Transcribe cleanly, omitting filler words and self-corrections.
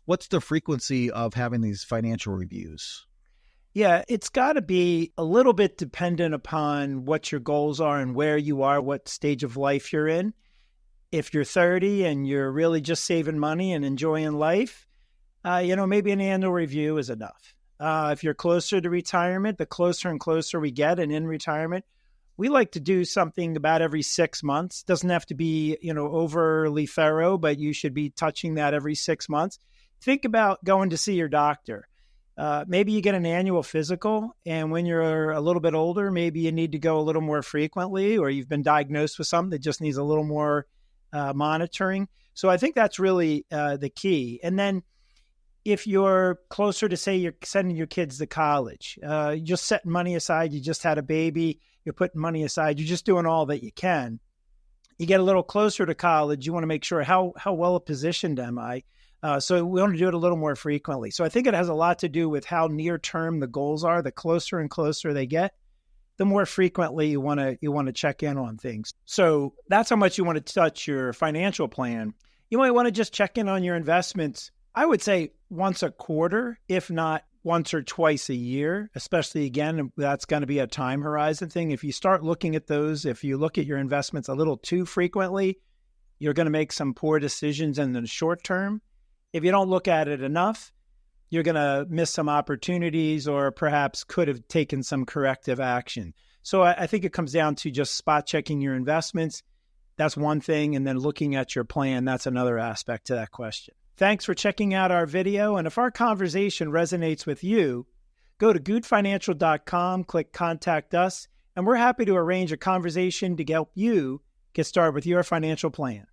What's the frequency of having these financial reviews? Yeah, it's got to be a little bit dependent upon what your goals are and where you are, what stage of life you're in. If you're 30 and you're really just saving money and enjoying life, maybe an annual review is enough. If you're closer to retirement, the closer and closer we get, and in retirement, we like to do something about every 6 months. Doesn't have to be, overly thorough, but you should be touching that every 6 months. Think about going to see your doctor. Maybe you get an annual physical, and when you're a little bit older, maybe you need to go a little more frequently, or you've been diagnosed with something that just needs a little more monitoring. So I think that's really the key. And then if you're closer to, say, you're sending your kids to college, you're just setting money aside, you just had a baby, you're putting money aside, you're just doing all that you can. You get a little closer to college, you want to make sure how well positioned am I? So we want to do it a little more frequently. So I think it has a lot to do with how near term the goals are. The closer and closer they get, the more frequently you want to check in on things. So that's how much you want to touch your financial plan. You might want to just check in on your investments, I would say once a quarter, if not once or twice a year, especially, again, that's going to be a time horizon thing. If you start looking at those, if you look at your investments a little too frequently, you're going to make some poor decisions in the short term. If you don't look at it enough, you're going to miss some opportunities, or perhaps could have taken some corrective action. So I think it comes down to just spot checking your investments. That's one thing. And then looking at your plan, that's another aspect to that question. Thanks for checking out our video. And if our conversation resonates with you, go to goodfinancial.com, click Contact Us, and we're happy to arrange a conversation to help you get started with your financial plan.